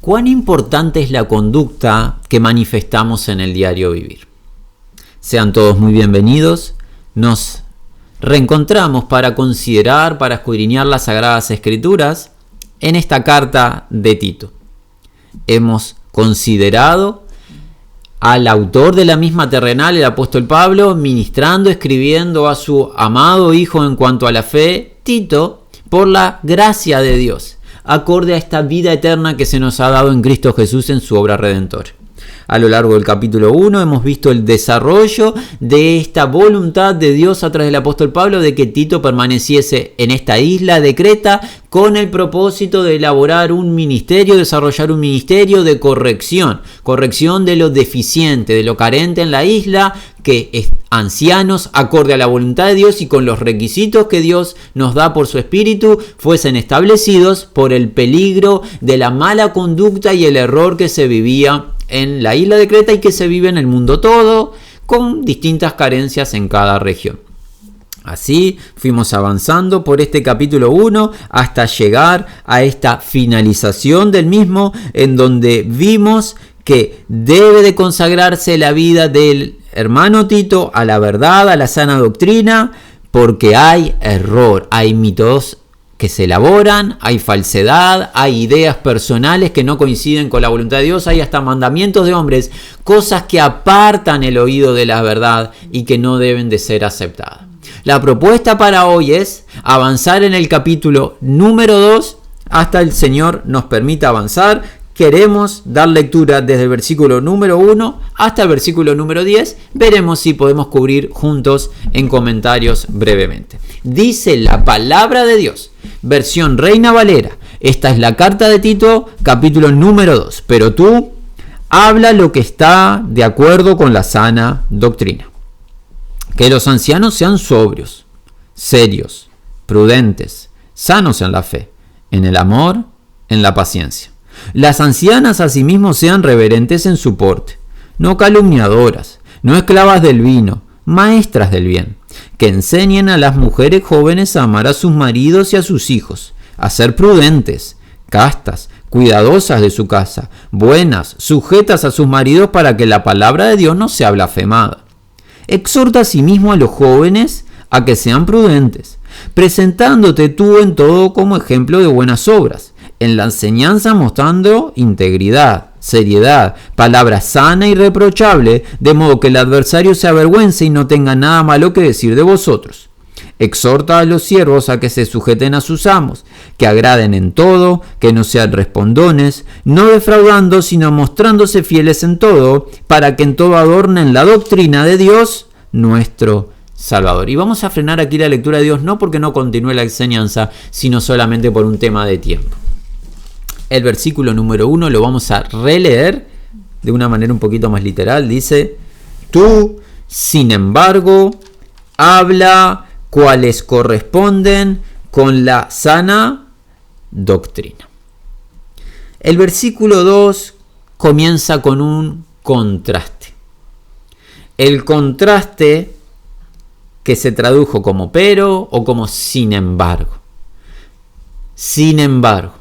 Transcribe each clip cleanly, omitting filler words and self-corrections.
¿Cuán importante es la conducta que manifestamos en el diario vivir? Sean todos muy bienvenidos. Nos reencontramos para considerar, para escudriñar las Sagradas Escrituras en esta carta de Tito. Hemos considerado al autor de la misma terrenal, el apóstol Pablo, ministrando, escribiendo a su amado hijo en cuanto a la fe, Tito, por la gracia de Dios, acorde a esta vida eterna que se nos ha dado en Cristo Jesús en su obra redentora. A lo largo del capítulo 1 hemos visto el desarrollo de esta voluntad de Dios a través del apóstol Pablo de que Tito permaneciese en esta isla de Creta con el propósito de elaborar un ministerio, desarrollar un ministerio de corrección de lo deficiente, de lo carente en la isla, que ancianos, acorde a la voluntad de Dios y con los requisitos que Dios nos da por su Espíritu, fuesen establecidos por el peligro de la mala conducta y el error que se vivía en la isla de Creta y que se vive en el mundo todo, con distintas carencias en cada región. Así fuimos avanzando por este capítulo 1 hasta llegar a esta finalización del mismo, en donde vimos que debe de consagrarse la vida del hermano Tito a la verdad, a la sana doctrina, porque hay error, hay mitos que se elaboran, hay falsedad, hay ideas personales que no coinciden con la voluntad de Dios, hay hasta mandamientos de hombres, cosas que apartan el oído de la verdad y que no deben de ser aceptadas. La propuesta para hoy es avanzar en el capítulo número 2 hasta el Señor nos permita avanzar. Queremos dar lectura desde el versículo número 1 hasta el versículo número 10. Veremos si podemos cubrir juntos en comentarios brevemente. Dice la palabra de Dios, versión Reina Valera. Esta es la carta de Tito, capítulo número 2. Pero tú habla lo que está de acuerdo con la sana doctrina. Que los ancianos sean sobrios, serios, prudentes, sanos en la fe, en el amor, en la paciencia. Las ancianas asimismo sean reverentes en su porte, no calumniadoras, no esclavas del vino, maestras del bien, que enseñen a las mujeres jóvenes a amar a sus maridos y a sus hijos, a ser prudentes, castas, cuidadosas de su casa, buenas, sujetas a sus maridos para que la palabra de Dios no sea blasfemada. Exhorta asimismo a los jóvenes a que sean prudentes, presentándote tú en todo como ejemplo de buenas obras, en la enseñanza mostrando integridad, seriedad, palabra sana y irreprochable, de modo que el adversario se avergüence y no tenga nada malo que decir de vosotros. Exhorta a los siervos a que se sujeten a sus amos, que agraden en todo, que no sean respondones, no defraudando, sino mostrándose fieles en todo, para que en todo adornen la doctrina de Dios, nuestro Salvador. Y vamos a frenar aquí la lectura de Dios, no porque no continúe la enseñanza, sino solamente por un tema de tiempo. El versículo número 1 lo vamos a releer de una manera un poquito más literal. Dice, tú, sin embargo, habla cuales corresponden con la sana doctrina. El versículo 2 comienza con un contraste. El contraste que se tradujo como pero o como sin embargo. Sin embargo.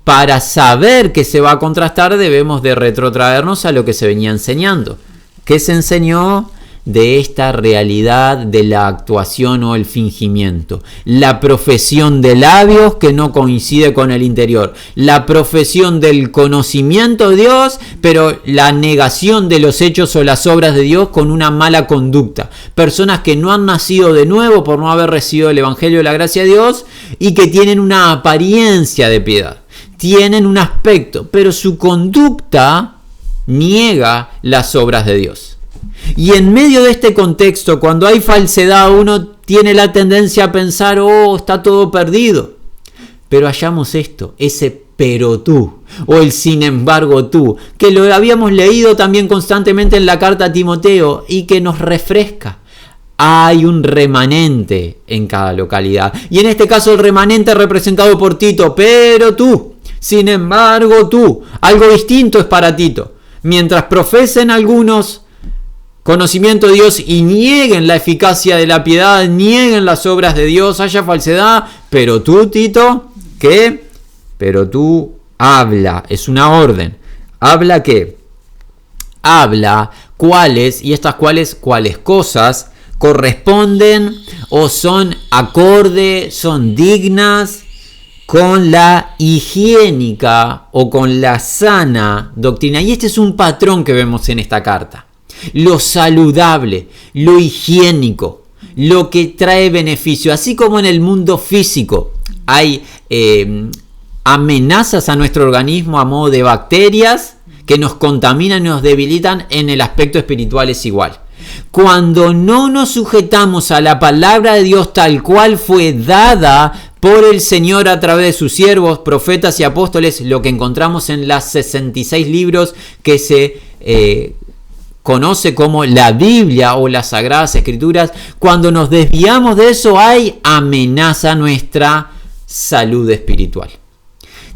Para saber que se va a contrastar debemos de retrotraernos a lo que se venía enseñando. ¿Qué se enseñó de esta realidad de la actuación o el fingimiento? La profesión de labios que no coincide con el interior. La profesión del conocimiento de Dios, pero la negación de los hechos o las obras de Dios con una mala conducta. Personas que no han nacido de nuevo por no haber recibido el Evangelio de la gracia de Dios y que tienen una apariencia de piedad. Tienen un aspecto, pero su conducta niega las obras de Dios. Y en medio de este contexto, cuando hay falsedad, uno tiene la tendencia a pensar, está todo perdido. Pero hallamos esto, ese pero tú, o el sin embargo tú, que lo habíamos leído también constantemente en la carta a Timoteo y que nos refresca. Hay un remanente en cada localidad. Y en este caso el remanente representado por Tito, pero tú. Sin embargo, tú, algo distinto es para Tito. Mientras profesen algunos conocimiento de Dios y nieguen la eficacia de la piedad, nieguen las obras de Dios, haya falsedad, pero tú, Tito, ¿qué? Pero tú habla, es una orden. ¿Habla qué? Habla cuáles, y estas cuáles cosas corresponden o son acorde, son dignas con la higiénica o con la sana doctrina. Y este es un patrón que vemos en esta carta. Lo saludable, lo higiénico, lo que trae beneficio. Así como en el mundo físico hay amenazas a nuestro organismo a modo de bacterias que nos contaminan y nos debilitan, en el aspecto espiritual es igual. Cuando no nos sujetamos a la palabra de Dios tal cual fue dada por el Señor a través de sus siervos, profetas y apóstoles, lo que encontramos en las 66 libros que se conoce como la Biblia o las Sagradas Escrituras, cuando nos desviamos de eso hay amenaza a nuestra salud espiritual.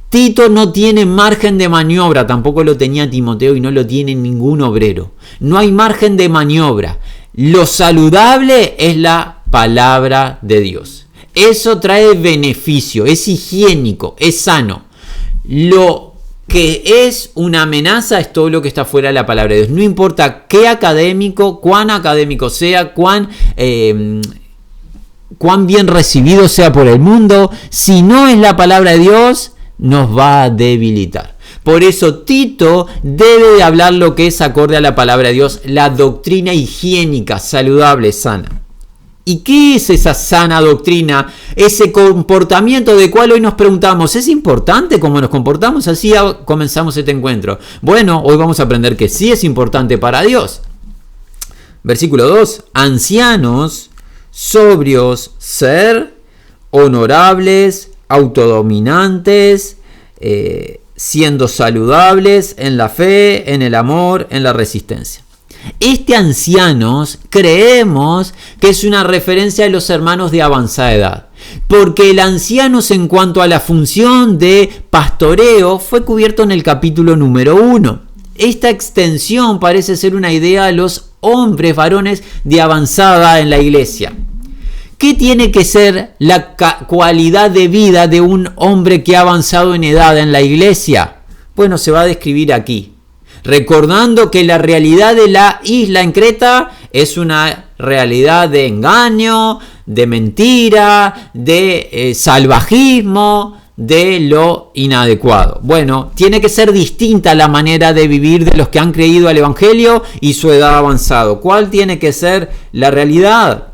Tito no tiene margen de maniobra, tampoco lo tenía Timoteo y no lo tiene ningún obrero. No hay margen de maniobra. Lo saludable es la palabra de Dios. Eso trae beneficio, es higiénico, es sano. Lo que es una amenaza es todo lo que está fuera de la palabra de Dios. No importa qué académico, cuán académico sea, cuán bien recibido sea por el mundo, si no es la palabra de Dios, nos va a debilitar. Por eso Tito debe de hablar lo que es acorde a la palabra de Dios, la doctrina higiénica, saludable, sana. ¿Y qué es esa sana doctrina? Ese comportamiento de cual hoy nos preguntamos, ¿es importante cómo nos comportamos? Así comenzamos este encuentro. Bueno, hoy vamos a aprender que sí es importante para Dios. Versículo 2. Ancianos, sobrios, ser, honorables, autodominantes, siendo saludables en la fe, en el amor, en la resistencia. Ancianos creemos que es una referencia a los hermanos de avanzada edad, porque el ancianos en cuanto a la función de pastoreo fue cubierto en el capítulo número 1. Esta extensión parece ser una idea a los hombres, varones de avanzada en la iglesia. ¿Qué tiene que ser la cualidad de vida de un hombre que ha avanzado en edad en la iglesia? Bueno, se va a describir aquí. Recordando que la realidad de la isla en Creta es una realidad de engaño, de mentira, de salvajismo, de lo inadecuado. Bueno, tiene que ser distinta la manera de vivir de los que han creído al Evangelio y su edad avanzado. ¿Cuál tiene que ser la realidad?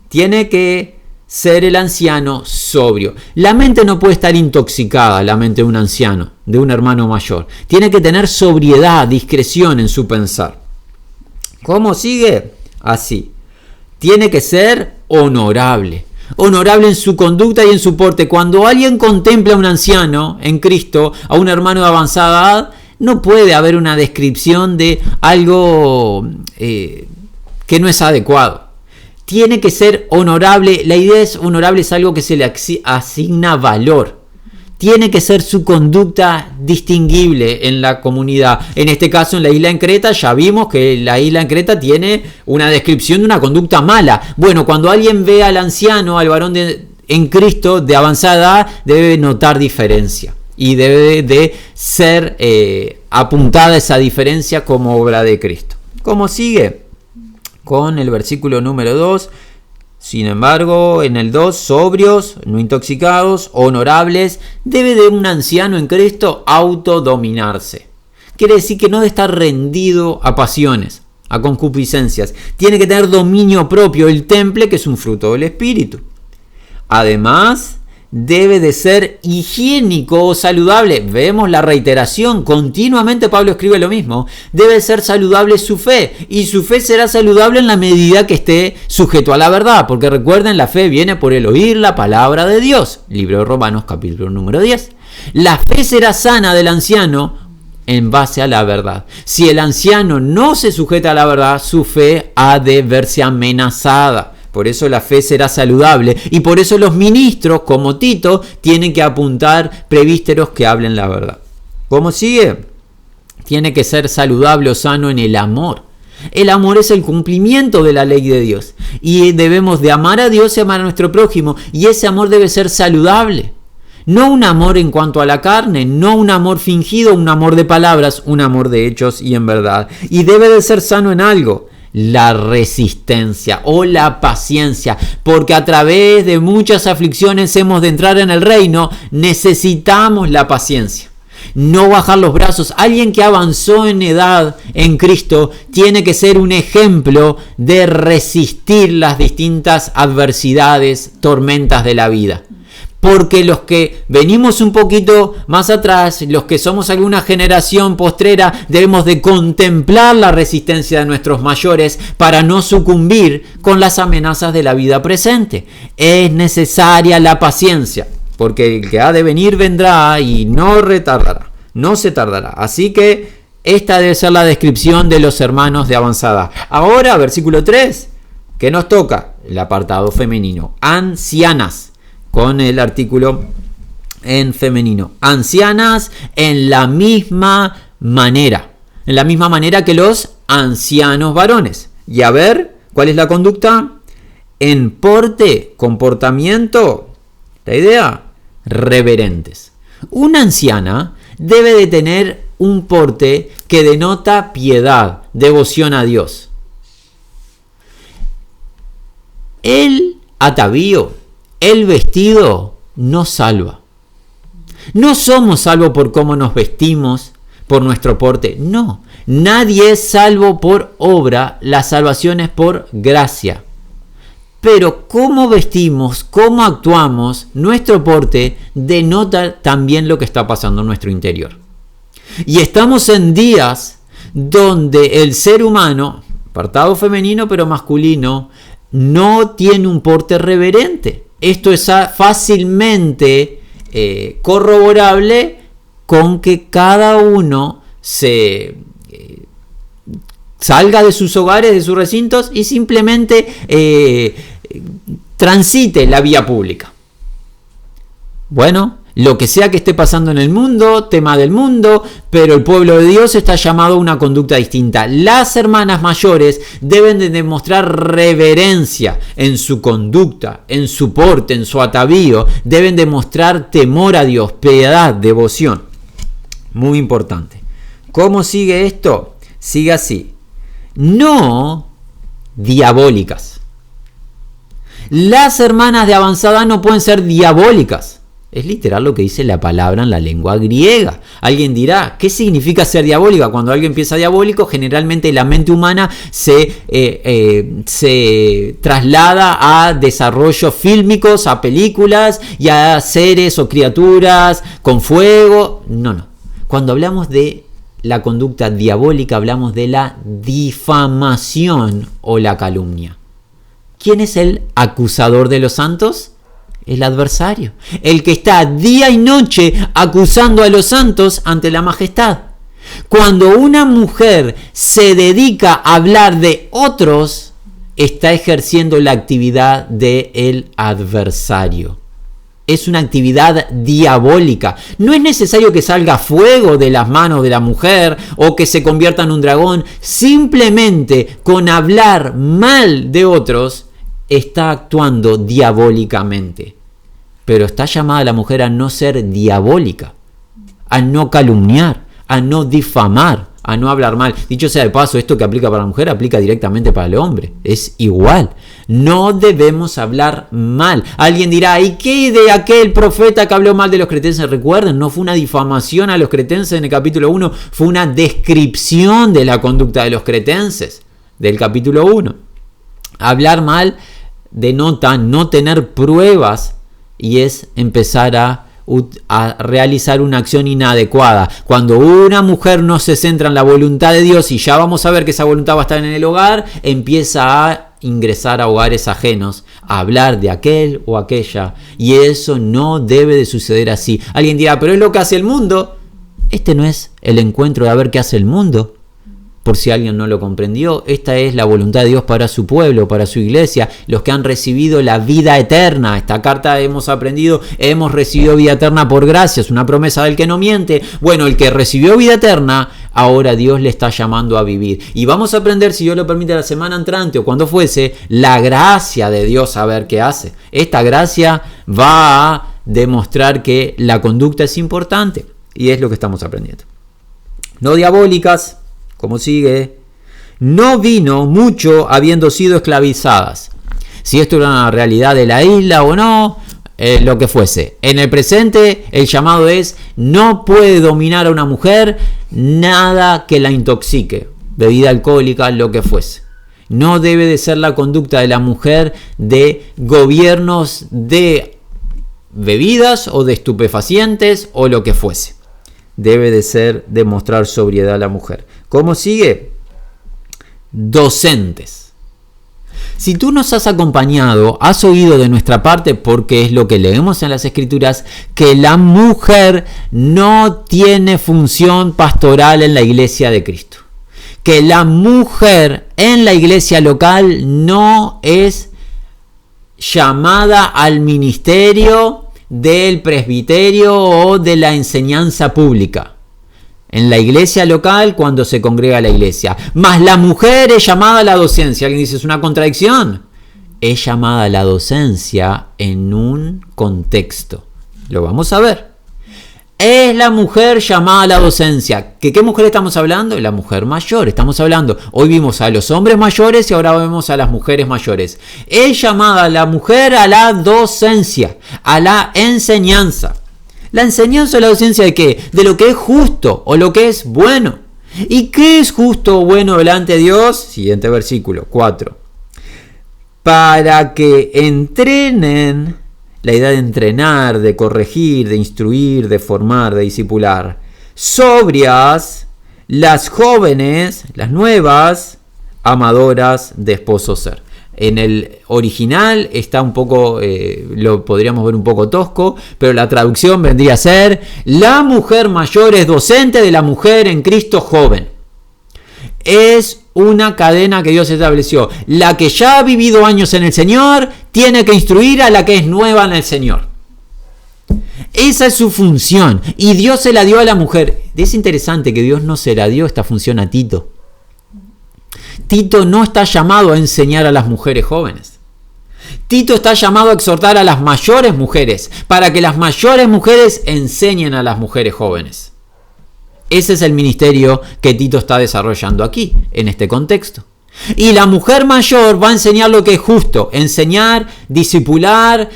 Tiene que ser el anciano sobrio. La mente no puede estar intoxicada, la mente de un anciano, de un hermano mayor. Tiene que tener sobriedad, discreción en su pensar. ¿Cómo sigue? Así. Tiene que ser honorable. Honorable en su conducta y en su porte. Cuando alguien contempla a un anciano en Cristo, a un hermano de avanzada edad, no puede haber una descripción de algo que no es adecuado. Tiene que ser honorable. La idea es honorable, es algo que se le asigna valor. Tiene que ser su conducta distinguible en la comunidad. En este caso, en la isla en Creta, ya vimos que la isla en Creta tiene una descripción de una conducta mala. Bueno, cuando alguien ve al anciano, al varón en Cristo de avanzada edad, debe notar diferencia. Y debe de ser apuntada esa diferencia como obra de Cristo. ¿Cómo sigue? Con el versículo número 2, sin embargo, en el 2, sobrios, no intoxicados, honorables, debe de un anciano en Cristo autodominarse. Quiere decir que no debe estar rendido a pasiones, a concupiscencias. Tiene que tener dominio propio, el temple, que es un fruto del Espíritu. Además, debe de ser higiénico o saludable. Vemos la reiteración, continuamente Pablo escribe lo mismo. Debe ser saludable su fe, y su fe será saludable en la medida que esté sujeto a la verdad, porque recuerden, la fe viene por el oír la palabra de Dios. Libro de Romanos, capítulo número 10. La fe será sana del anciano en base a la verdad. Si el anciano no se sujeta a la verdad, su fe ha de verse amenazada. Por eso la fe será saludable, y por eso los ministros, como Tito, tienen que apuntar presbíteros que hablen la verdad. ¿Cómo sigue? Tiene que ser saludable o sano en el amor. El amor es el cumplimiento de la ley de Dios, y debemos de amar a Dios y amar a nuestro prójimo, y ese amor debe ser saludable. No un amor en cuanto a la carne, no un amor fingido, un amor de palabras, un amor de hechos y en verdad. Y debe de ser sano en algo, la resistencia o la paciencia, porque a través de muchas aflicciones hemos de entrar en el reino. Necesitamos la paciencia. No bajar los brazos. Alguien que avanzó en edad en Cristo tiene que ser un ejemplo de resistir las distintas adversidades, tormentas de la vida. Porque los que venimos un poquito más atrás, los que somos alguna generación postrera, debemos de contemplar la resistencia de nuestros mayores para no sucumbir con las amenazas de la vida presente. Es necesaria la paciencia, porque el que ha de venir vendrá y no retardará, no se tardará. Así que esta debe ser la descripción de los hermanos de avanzada. Ahora, versículo 3, que nos toca el apartado femenino. Ancianas, con el artículo en femenino. Ancianas en la misma manera que los ancianos varones. Y a ver, ¿cuál es la conducta? En porte, comportamiento, la idea, reverentes. Una anciana debe de tener un porte que denota piedad, devoción a Dios. El atavío, el vestido no salva. No somos salvos por cómo nos vestimos, por nuestro porte. No, nadie es salvo por obra, la salvación es por gracia. Pero cómo vestimos, cómo actuamos, nuestro porte denota también lo que está pasando en nuestro interior. Y estamos en días donde el ser humano, apartado femenino pero masculino, no tiene un porte reverente. Esto es fácilmente corroborable con que cada uno se salga de sus hogares, de sus recintos y simplemente transite la vía pública. Bueno, lo que sea que esté pasando en el mundo, tema del mundo, pero el pueblo de Dios está llamado a una conducta distinta. Las hermanas mayores deben de demostrar reverencia en su conducta, en su porte, en su atavío. Deben demostrar temor a Dios, piedad, devoción. Muy importante. ¿Cómo sigue esto? Sigue así. No diabólicas. Las hermanas de avanzada no pueden ser diabólicas. Es literal lo que dice la palabra en la lengua griega. Alguien dirá, ¿qué significa ser diabólica? Cuando alguien piensa diabólico, generalmente la mente humana se traslada a desarrollos fílmicos, a películas y a seres o criaturas con fuego. No. Cuando hablamos de la conducta diabólica, hablamos de la difamación o la calumnia. ¿Quién es el acusador de los santos? El adversario, el que está día y noche acusando a los santos ante la majestad. Cuando una mujer se dedica a hablar de otros, está ejerciendo la actividad del adversario. Es una actividad diabólica. No es necesario que salga fuego de las manos de la mujer o que se convierta en un dragón. Simplemente con hablar mal de otros está actuando diabólicamente. Pero está llamada la mujer a no ser diabólica, a no calumniar, a no difamar, a no hablar mal. Dicho sea de paso, esto que aplica para la mujer aplica directamente para el hombre. Es igual. No debemos hablar mal. Alguien dirá, ¿y qué de aquel profeta que habló mal de los cretenses? Recuerden, no fue una difamación a los cretenses en el capítulo 1, fue una descripción de la conducta de los cretenses del capítulo 1. Hablar mal denota no tener pruebas y es empezar a realizar una acción inadecuada. Cuando una mujer no se centra en la voluntad de Dios, y ya vamos a ver que esa voluntad va a estar en el hogar, empieza a ingresar a hogares ajenos, a hablar de aquel o aquella, y eso no debe de suceder así. Alguien dirá, pero es lo que hace el mundo. Este no es el encuentro de a ver qué hace el mundo. Por si alguien no lo comprendió, esta es la voluntad de Dios para su pueblo, para su iglesia, los que han recibido la vida eterna. Esta carta hemos aprendido, hemos recibido vida eterna por gracia, es una promesa del que no miente. Bueno, el que recibió vida eterna, ahora Dios le está llamando a vivir. Y vamos a aprender, si Dios lo permite, la semana entrante o cuando fuese, la gracia de Dios, a ver qué hace. Esta gracia va a demostrar que la conducta es importante. Y es lo que estamos aprendiendo. No diabólicas, como sigue. No vino mucho habiendo sido esclavizadas. Si esto era una realidad de la isla o no, lo que fuese. En el presente el llamado es: no puede dominar a una mujer nada que la intoxique, bebida alcohólica, lo que fuese. No debe de ser la conducta de la mujer de gobiernos de bebidas o de estupefacientes o lo que fuese. Debe de ser demostrar sobriedad a la mujer. ¿Cómo sigue? Docentes. Si tú nos has acompañado, has oído de nuestra parte, porque es lo que leemos en las Escrituras, que la mujer no tiene función pastoral en la iglesia de Cristo. Que la mujer en la iglesia local no es llamada al ministerio del presbiterio o de la enseñanza pública. En la iglesia local, cuando se congrega la iglesia. Mas la mujer es llamada a la docencia. Alguien dice, ¿es una contradicción? Es llamada a la docencia en un contexto. Lo vamos a ver. Es la mujer llamada a la docencia. ¿Qué mujer estamos hablando? La mujer mayor. Estamos hablando. Hoy vimos a los hombres mayores y ahora vemos a las mujeres mayores. Es llamada la mujer a la docencia, a la enseñanza. ¿La enseñanza o la docencia de qué? De lo que es justo o lo que es bueno. ¿Y qué es justo o bueno delante de Dios? Siguiente versículo, 4. Para que entrenen, la idea de entrenar, de corregir, de instruir, de formar, de discipular, sobrias, las jóvenes, las nuevas, amadoras de esposo ser. En el original está un poco, lo podríamos ver un poco tosco, pero la traducción vendría a ser: la mujer mayor es docente de la mujer en Cristo joven. Es una cadena que Dios estableció. La que ya ha vivido años en el Señor tiene que instruir a la que es nueva en el Señor. Esa es su función y Dios se la dio a la mujer. Es interesante que Dios no se la dio esta función a Tito. Tito no está llamado a enseñar a las mujeres jóvenes. Tito está llamado a exhortar a las mayores mujeres para que las mayores mujeres enseñen a las mujeres jóvenes. Ese es el ministerio que Tito está desarrollando aquí, en este contexto. Y la mujer mayor va a enseñar lo que es justo, enseñar, discipular,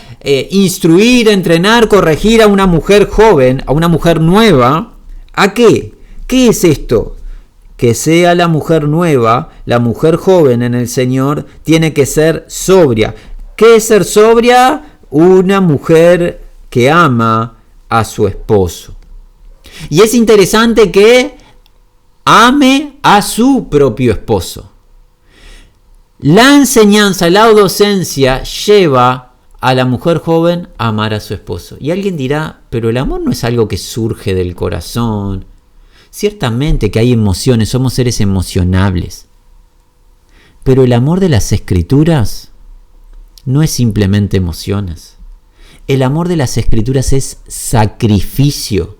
instruir, entrenar, corregir a una mujer joven, a una mujer nueva. ¿A qué? ¿Qué es esto? Que sea la mujer nueva, la mujer joven en el Señor, tiene que ser sobria. ¿Qué es ser sobria? Una mujer que ama a su esposo. Y es interesante que ame a su propio esposo. La enseñanza, la docencia lleva a la mujer joven a amar a su esposo. Y alguien dirá, pero el amor no es algo que surge del corazón. Ciertamente que hay emociones, somos seres emocionables. Pero el amor de las Escrituras no es simplemente emociones. El amor de las Escrituras es sacrificio.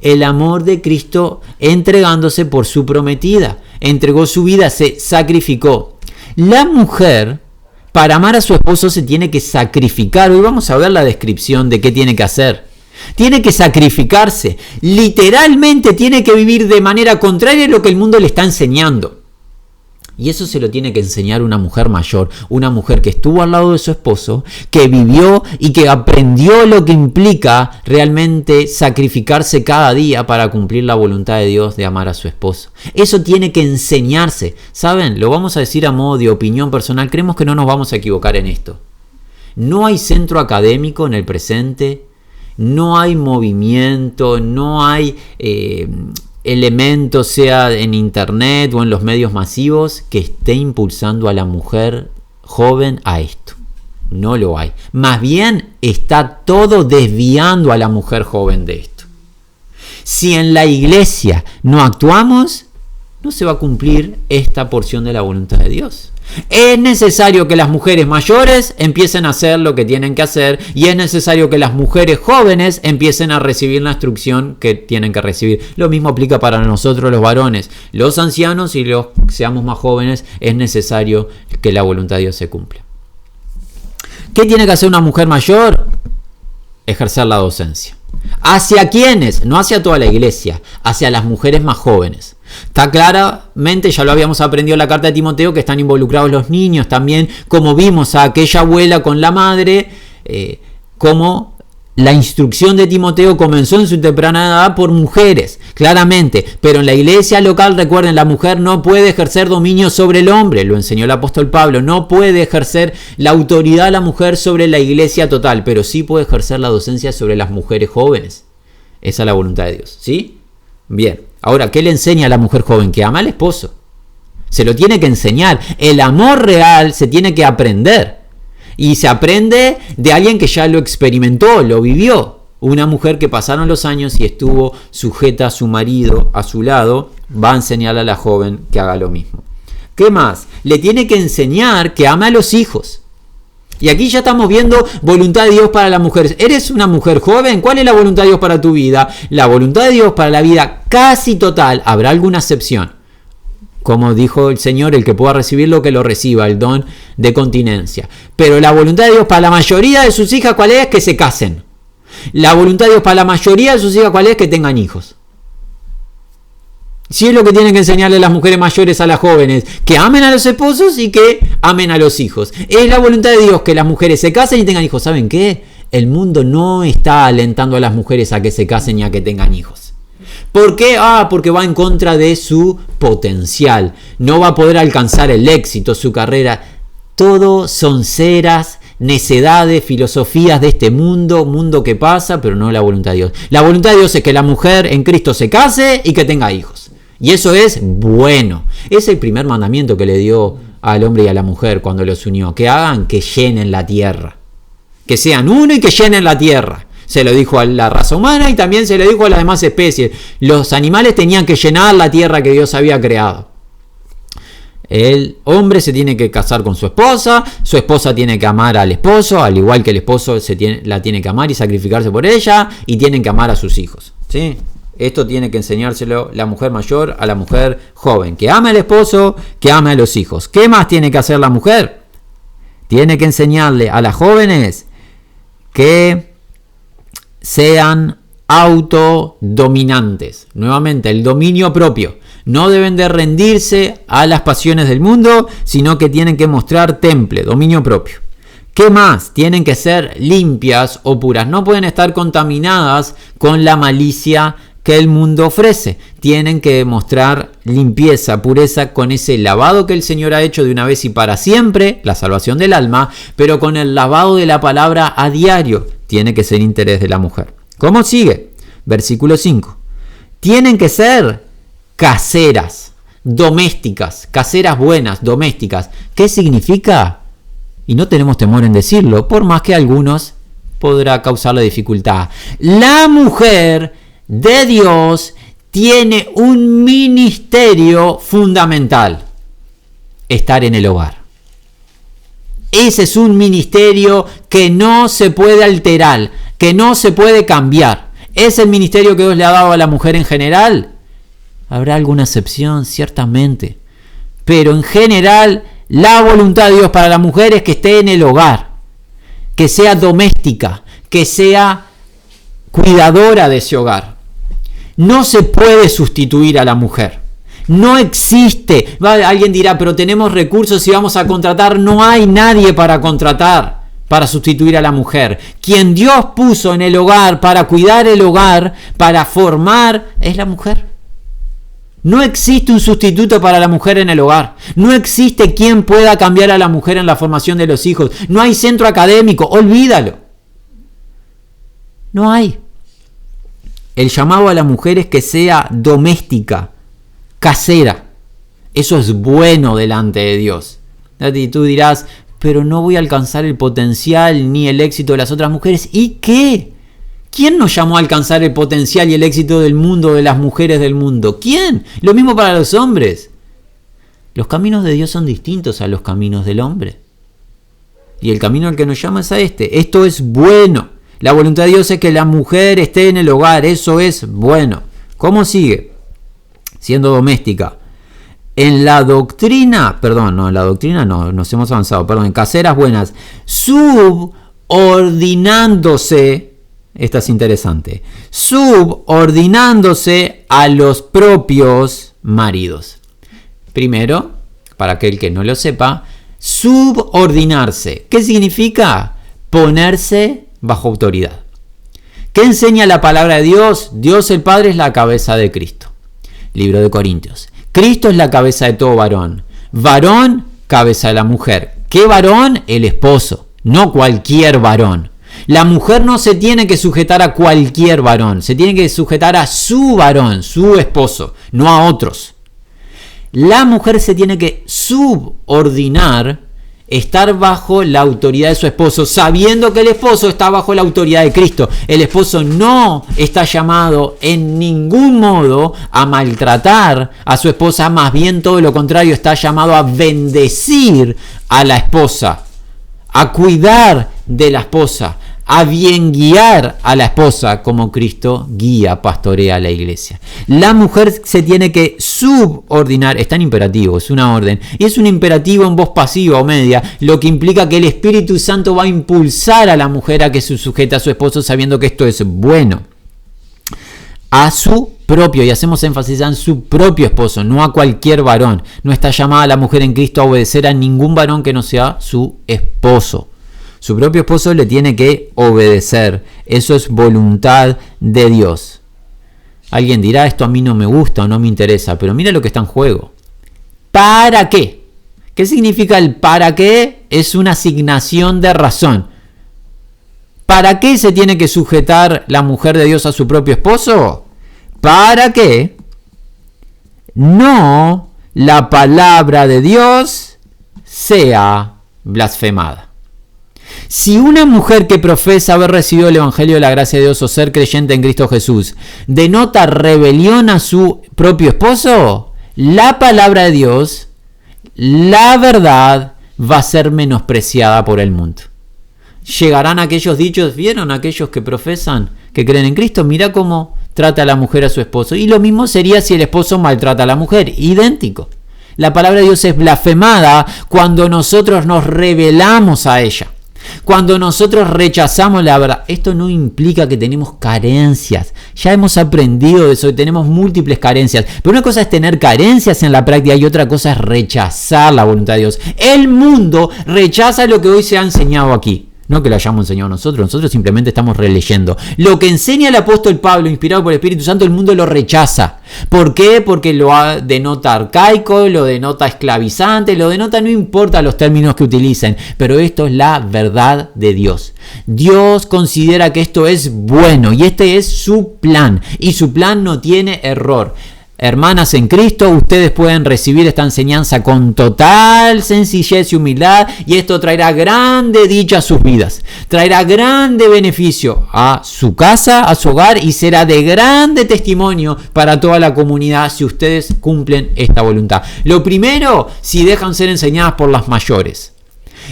El amor de Cristo entregándose por su prometida. Entregó su vida, se sacrificó. La mujer, para amar a su esposo, se tiene que sacrificar. Hoy vamos a ver la descripción de qué tiene que hacer. Tiene que sacrificarse, literalmente tiene que vivir de manera contraria a lo que el mundo le está enseñando. Y eso se lo tiene que enseñar una mujer mayor, una mujer que estuvo al lado de su esposo, que vivió y que aprendió lo que implica realmente sacrificarse cada día para cumplir la voluntad de Dios de amar a su esposo. Eso tiene que enseñarse. ¿Saben? Lo vamos a decir a modo de opinión personal, creemos que no nos vamos a equivocar en esto. No hay centro académico en el presente. No hay movimiento, no hay elemento, sea en internet o en los medios masivos, que esté impulsando a la mujer joven a esto. No lo hay. Más bien está todo desviando a la mujer joven de esto. Si en la iglesia no actuamos, no se va a cumplir esta porción de la voluntad de Dios. Es necesario que las mujeres mayores empiecen a hacer lo que tienen que hacer y es necesario que las mujeres jóvenes empiecen a recibir la instrucción que tienen que recibir. Lo mismo aplica para nosotros los varones, los ancianos y los que seamos más jóvenes. Es necesario que la voluntad de Dios se cumpla. ¿Qué tiene que hacer una mujer mayor? ejercer la docencia. ¿Hacia quiénes? No hacia toda la iglesia, hacia las mujeres más jóvenes. Está claramente, ya lo habíamos aprendido en la carta de Timoteo, que están involucrados los niños también, como vimos a aquella abuela con la madre, como la instrucción de Timoteo comenzó en su temprana edad por mujeres, claramente, pero en la iglesia local, recuerden, la mujer no puede ejercer dominio sobre el hombre, lo enseñó el apóstol Pablo, no puede ejercer la autoridad la mujer sobre la iglesia total, pero sí puede ejercer la docencia sobre las mujeres jóvenes. Esa es la voluntad de Dios, ¿sí? Bien, ahora, ¿qué le enseña a la mujer joven? Que ama al esposo. Se lo tiene que enseñar. El amor real se tiene que aprender. Y se aprende de alguien que ya lo experimentó, lo vivió. Una mujer que pasaron los años y estuvo sujeta a su marido, a su lado, va a enseñarle a la joven que haga lo mismo. ¿Qué más? Le tiene que enseñar que ama a los hijos. Y aquí ya estamos viendo voluntad de Dios para las mujeres. ¿Eres una mujer joven? ¿Cuál es la voluntad de Dios para tu vida? La voluntad de Dios para la vida casi total. Habrá alguna excepción. Como dijo el Señor, el que pueda recibirlo, que lo reciba, el don de continencia. Pero la voluntad de Dios para la mayoría de sus hijas, ¿cuál es? Que se casen. La voluntad de Dios para la mayoría de sus hijas, ¿cuál es? Que tengan hijos. Si es lo que tienen que enseñarle las mujeres mayores a las jóvenes, que amen a los esposos y que amen a los hijos. Es la voluntad de Dios que las mujeres se casen y tengan hijos. ¿Saben qué? El mundo no está alentando a las mujeres a que se casen y a que tengan hijos. ¿Por qué? Porque va en contra de su potencial. No va a poder alcanzar el éxito, su carrera. Todo son ceras, necedades, filosofías de este mundo que pasa, pero no la voluntad de Dios. La voluntad de Dios es que la mujer en Cristo se case y que tenga hijos. Y eso es bueno. Es el primer mandamiento que le dio al hombre y a la mujer cuando los unió. Que hagan, que llenen la tierra. Que sean uno y que llenen la tierra. Se lo dijo a la raza humana y también se lo dijo a las demás especies. Los animales tenían que llenar la tierra que Dios había creado. El hombre se tiene que casar con su esposa tiene que amar al esposo, al igual que el esposo la tiene que amar y sacrificarse por ella, y tienen que amar a sus hijos. ¿Sí? Esto tiene que enseñárselo la mujer mayor a la mujer joven. Que ame al esposo, que ame a los hijos. ¿Qué más tiene que hacer la mujer? Tiene que enseñarle a las jóvenes que sean autodominantes. Nuevamente, el dominio propio. No deben de rendirse a las pasiones del mundo, sino que tienen que mostrar temple, dominio propio. ¿Qué más? Tienen que ser limpias o puras. No pueden estar contaminadas con la malicia que el mundo ofrece. Tienen que mostrar limpieza, pureza, con ese lavado que el Señor ha hecho de una vez y para siempre, la salvación del alma, pero con el lavado de la palabra a diario. Tiene que ser interés de la mujer. ¿Cómo sigue? Versículo 5. Tienen que ser caseras, domésticas, caseras buenas, domésticas. ¿Qué significa? Y no tenemos temor en decirlo, por más que a algunos podrá causarle dificultad. La mujer de Dios tiene un ministerio fundamental: estar en el hogar. Ese es un ministerio que no se puede alterar, que no se puede cambiar. ¿Es el ministerio que Dios le ha dado a la mujer en general? Habrá alguna excepción, ciertamente. Pero en general, la voluntad de Dios para la mujer es que esté en el hogar, que sea doméstica, que sea cuidadora de ese hogar. No se puede sustituir a la mujer. No existe. Alguien dirá, pero tenemos recursos y vamos a contratar. No hay nadie para contratar, para sustituir a la mujer. Quien Dios puso en el hogar para cuidar el hogar, para formar, es la mujer. No existe un sustituto para la mujer en el hogar. No existe quien pueda cambiar a la mujer en la formación de los hijos. No hay centro académico. Olvídalo. No hay. El llamado a la mujer es que sea doméstica, casera. Eso es bueno delante de Dios. Y tú dirás, pero no voy a alcanzar el potencial ni el éxito de las otras mujeres. ¿Y qué? ¿Quién nos llamó a alcanzar el potencial y el éxito del mundo, de las mujeres del mundo? ¿Quién? Lo mismo para los hombres. Los caminos de Dios son distintos a los caminos del hombre. Y el camino al que nos llama es a este. Esto es bueno. La voluntad de Dios es que la mujer esté en el hogar. Eso es bueno. ¿Cómo sigue? Siendo doméstica. En la doctrina, nos hemos avanzado, en caseras buenas, subordinándose esta es interesante, subordinándose a los propios maridos. Primero, para aquel que no lo sepa, subordinarse. ¿Qué significa? Ponerse bajo autoridad. ¿Qué enseña la palabra de Dios? Dios el Padre es la cabeza de Cristo. Libro de Corintios. Cristo es la cabeza de todo varón. Varón, cabeza de la mujer. ¿Qué varón? El esposo, no cualquier varón. La mujer no se tiene que sujetar a cualquier varón, se tiene que sujetar a su varón, su esposo, no a otros. La mujer se tiene que subordinar, estar bajo la autoridad de su esposo, sabiendo que el esposo está bajo la autoridad de Cristo. El esposo no está llamado en ningún modo a maltratar a su esposa, más bien todo lo contrario, está llamado a bendecir a la esposa, a cuidar de la esposa, a bien guiar a la esposa como Cristo guía, pastorea a la iglesia. La mujer se tiene que subordinar, está en imperativo, es una orden, y es un imperativo en voz pasiva o media, lo que implica que el Espíritu Santo va a impulsar a la mujer a que se sujete a su esposo sabiendo que esto es bueno. A su propio, y hacemos énfasis en su propio esposo, no a cualquier varón. No está llamada la mujer en Cristo a obedecer a ningún varón que no sea su esposo. Su propio esposo le tiene que obedecer. Eso es voluntad de Dios. Alguien dirá, esto a mí no me gusta o no me interesa, pero mira lo que está en juego. ¿Para qué? ¿Qué significa el para qué? Es una asignación de razón. ¿Para qué se tiene que sujetar la mujer de Dios a su propio esposo? Para que no la palabra de Dios sea blasfemada. Si una mujer que profesa haber recibido el Evangelio de la gracia de Dios o ser creyente en Cristo Jesús denota rebelión a su propio esposo, la palabra de Dios, la verdad, va a ser menospreciada por el mundo. Llegarán aquellos dichos, ¿vieron? Aquellos que profesan, que creen en Cristo, mira cómo trata a la mujer a su esposo. Y lo mismo sería si el esposo maltrata a la mujer, idéntico. La palabra de Dios es blasfemada cuando nosotros nos rebelamos a ella. Cuando nosotros rechazamos la verdad. Esto no implica que tenemos carencias. Ya hemos aprendido de eso, tenemos múltiples carencias. Pero una cosa es tener carencias en la práctica y otra cosa es rechazar la voluntad de Dios. El mundo rechaza lo que hoy se ha enseñado aquí. No que lo hayamos enseñado nosotros simplemente estamos releyendo. Lo que enseña el apóstol Pablo, inspirado por el Espíritu Santo, el mundo lo rechaza. ¿Por qué? Porque lo denota arcaico, lo denota esclavizante, lo denota, no importa los términos que utilicen, pero esto es la verdad de Dios. Dios considera que esto es bueno y este es su plan, y su plan no tiene error. Hermanas en Cristo, ustedes pueden recibir esta enseñanza con total sencillez y humildad, y esto traerá grande dicha a sus vidas, traerá grande beneficio a su casa, a su hogar, y será de grande testimonio para toda la comunidad si ustedes cumplen esta voluntad. Lo primero, si dejan ser enseñadas por las mayores.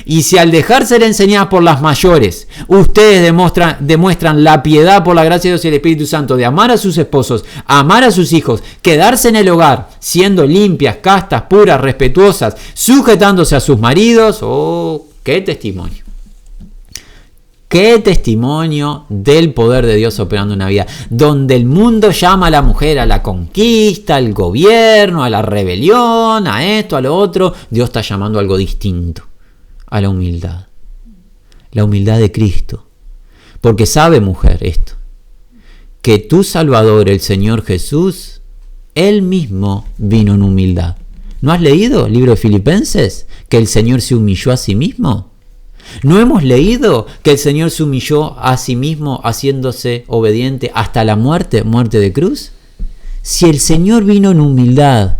Y si al dejar ser enseñadas por las mayores, ustedes demuestran la piedad por la gracia de Dios y el Espíritu Santo de amar a sus esposos, amar a sus hijos, quedarse en el hogar, siendo limpias, castas, puras, respetuosas, sujetándose a sus maridos, ¡oh, qué testimonio! ¡Qué testimonio del poder de Dios operando en una vida! Donde el mundo llama a la mujer a la conquista, al gobierno, a la rebelión, a esto, a lo otro, Dios está llamando a algo distinto. A la humildad de Cristo, porque sabe, mujer, esto, que tu Salvador, el Señor Jesús, Él mismo vino en humildad. ¿No has leído el libro de Filipenses? Que el Señor se humilló a sí mismo. ¿No hemos leído que el Señor se humilló a sí mismo haciéndose obediente hasta la muerte de cruz? Si el Señor vino en humildad,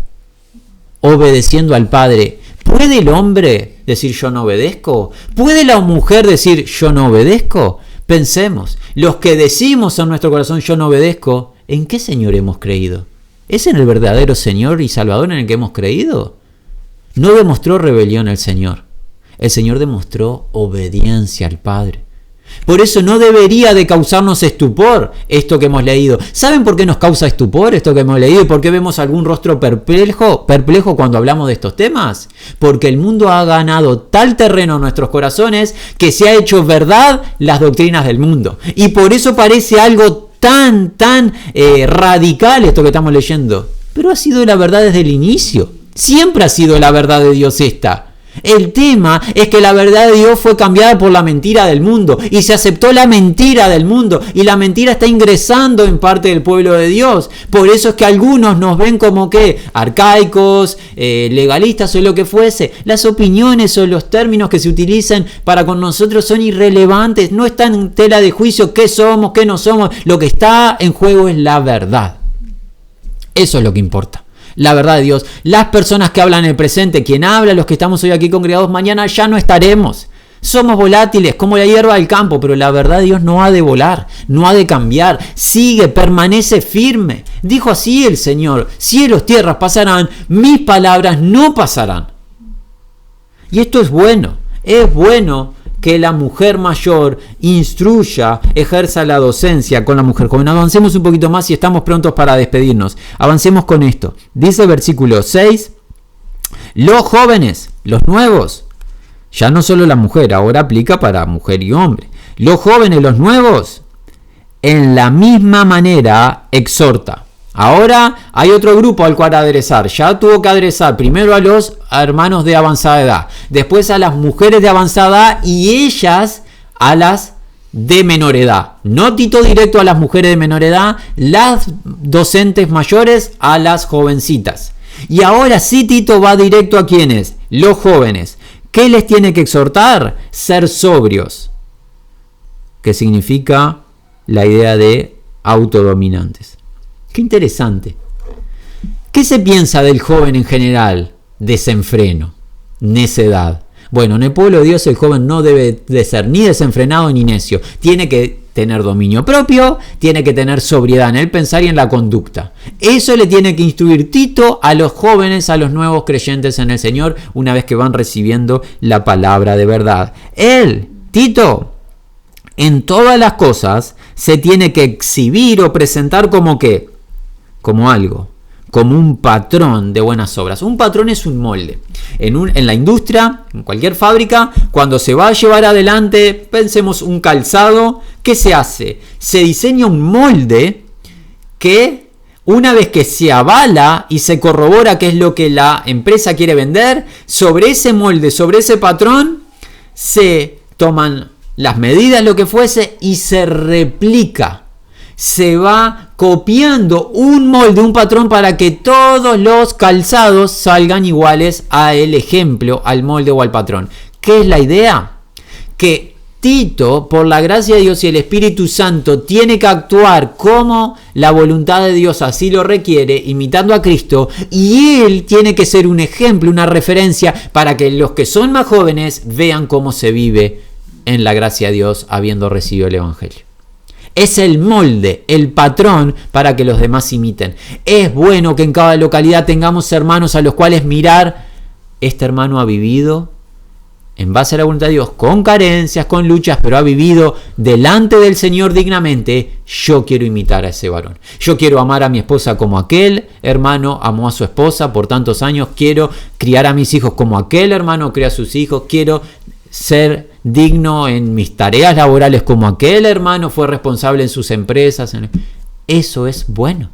obedeciendo al Padre, ¿puede el hombre decir yo no obedezco? ¿Puede la mujer decir yo no obedezco? Pensemos, los que decimos en nuestro corazón yo no obedezco, ¿en qué Señor hemos creído? ¿Es en el verdadero Señor y Salvador en el que hemos creído? No demostró rebelión el Señor. El Señor demostró obediencia al Padre. Por eso no debería de causarnos estupor esto que hemos leído. ¿Saben por qué nos causa estupor esto que hemos leído? ¿Y por qué vemos algún rostro perplejo cuando hablamos de estos temas? Porque el mundo ha ganado tal terreno en nuestros corazones que se ha hecho verdad las doctrinas del mundo. Y por eso parece algo tan radical esto que estamos leyendo. Pero ha sido la verdad desde el inicio. Siempre ha sido la verdad de Dios esta. El tema es que la verdad de Dios fue cambiada por la mentira del mundo y se aceptó la mentira del mundo y la mentira está ingresando en parte del pueblo de Dios. Por eso es que algunos nos ven como que arcaicos, legalistas o lo que fuese. Las opiniones o los términos que se utilizan para con nosotros son irrelevantes, no están en tela de juicio qué somos, qué no somos. Lo que está en juego es la verdad. Eso es lo que importa. La verdad de Dios. Las personas que hablan en el presente, quien habla, los que estamos hoy aquí congregados, mañana ya no estaremos. Somos volátiles, como la hierba del campo, pero la verdad de Dios no ha de volar, no ha de cambiar. Sigue, permanece firme. Dijo así el Señor: cielos, tierras pasarán, mis palabras no pasarán. Y esto es bueno. Es bueno que la mujer mayor instruya, ejerza la docencia con la mujer joven. Avancemos un poquito más y estamos prontos para despedirnos. Avancemos con esto. Dice el versículo 6, los jóvenes, los nuevos, ya no solo la mujer, ahora aplica para mujer y hombre. Los jóvenes, los nuevos, en la misma manera exhorta. Ahora hay otro grupo al cual aderezar. Ya tuvo que aderezar primero a los hermanos de avanzada edad, después a las mujeres de avanzada edad y ellas a las de menor edad. No Tito directo a las mujeres de menor edad, las docentes mayores a las jovencitas. Y ahora sí Tito va directo a quienes, los jóvenes. ¿Qué les tiene que exhortar? Ser sobrios, que significa la idea de autodominantes. Qué interesante. ¿Qué se piensa del joven en general? Desenfreno, necedad. Bueno, en el pueblo de Dios el joven no debe de ser ni desenfrenado ni necio. Tiene que tener dominio propio, tiene que tener sobriedad en el pensar y en la conducta. Eso le tiene que instruir Tito a los jóvenes, a los nuevos creyentes en el Señor, una vez que van recibiendo la palabra de verdad. Él, Tito, en todas las cosas se tiene que exhibir o presentar como ¿qué? Como algo, como un patrón de buenas obras. Un patrón es un molde. En la industria, en cualquier fábrica, cuando se va a llevar adelante, pensemos un calzado, ¿qué se hace? Se diseña un molde que una vez que se avala y se corrobora qué es lo que la empresa quiere vender, sobre ese molde, sobre ese patrón, se toman las medidas, lo que fuese, y se replica. Se va copiando un molde, un patrón para que todos los calzados salgan iguales al ejemplo, al molde o al patrón. ¿Qué es la idea? Que Tito, por la gracia de Dios y el Espíritu Santo, tiene que actuar como la voluntad de Dios así lo requiere, imitando a Cristo, y él tiene que ser un ejemplo, una referencia para que los que son más jóvenes vean cómo se vive en la gracia de Dios habiendo recibido el Evangelio. Es el molde, el patrón para que los demás imiten. Es bueno que en cada localidad tengamos hermanos a los cuales mirar. Este hermano ha vivido en base a la voluntad de Dios, con carencias, con luchas, pero ha vivido delante del Señor dignamente. Yo quiero imitar a ese varón. Yo quiero amar a mi esposa como aquel hermano amó a su esposa por tantos años. Quiero criar a mis hijos como aquel hermano crió a sus hijos. Quiero ser digno en mis tareas laborales como aquel hermano fue responsable en sus empresas. Eso es bueno.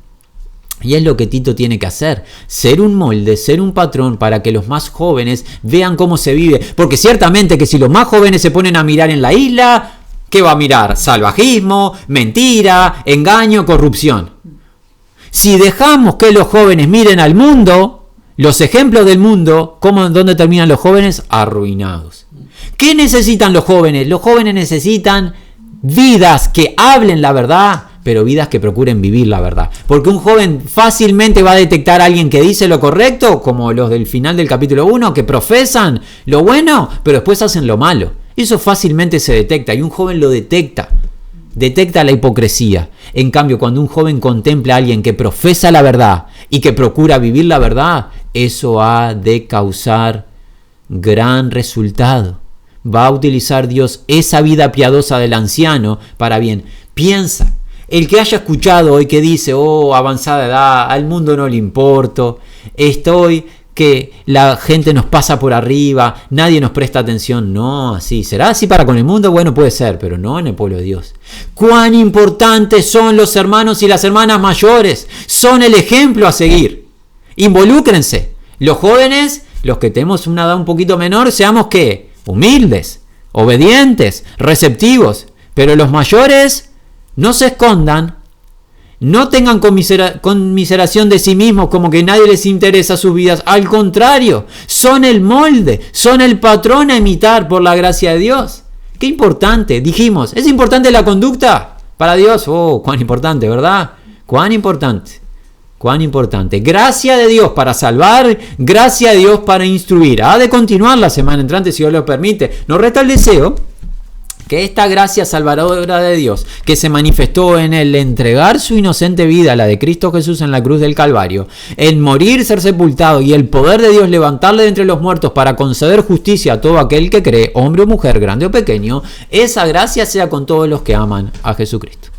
Y es lo que Tito tiene que hacer. Ser un molde, ser un patrón para que los más jóvenes vean cómo se vive. Porque ciertamente que si los más jóvenes se ponen a mirar en la isla, ¿qué va a mirar? Salvajismo, mentira, engaño, corrupción. Si dejamos que los jóvenes miren al mundo, los ejemplos del mundo, ¿dónde terminan los jóvenes? Arruinados. ¿Qué necesitan los jóvenes? Los jóvenes necesitan vidas que hablen la verdad, pero vidas que procuren vivir la verdad. Porque un joven fácilmente va a detectar a alguien que dice lo correcto, como los del final del capítulo 1, que profesan lo bueno, pero después hacen lo malo. Eso fácilmente se detecta y un joven lo detecta. Detecta la hipocresía. En cambio, cuando un joven contempla a alguien que profesa la verdad y que procura vivir la verdad, eso ha de causar gran resultado. va a utilizar Dios esa vida piadosa del anciano para bien. Piensa, el que haya escuchado hoy que dice, avanzada edad, al mundo no le importo, que la gente nos pasa por arriba, nadie nos presta atención. No, así. ¿Será así para con el mundo? Bueno, puede ser, pero no en el pueblo de Dios. Cuán importantes son los hermanos y las hermanas mayores. Son el ejemplo a seguir. Involúcrense. Los jóvenes, los que tenemos una edad un poquito menor, seamos ¿qué? Humildes, obedientes, receptivos. Pero los mayores, no se escondan. No tengan conmiseración de sí mismos como que nadie les interesa sus vidas. Al contrario, son el molde, son el patrón a imitar por la gracia de Dios. Qué importante, dijimos, ¿es importante la conducta para Dios? Cuán importante, ¿verdad? Cuán importante, cuán importante. Gracia de Dios para salvar, gracia de Dios para instruir. Ha de continuar la semana entrante si Dios lo permite. Nos resta el deseo que esta gracia salvadora de Dios, que se manifestó en el entregar su inocente vida, la de Cristo Jesús en la cruz del Calvario, en morir, ser sepultado y el poder de Dios levantarle de entre los muertos para conceder justicia a todo aquel que cree, hombre o mujer, grande o pequeño, esa gracia sea con todos los que aman a Jesucristo.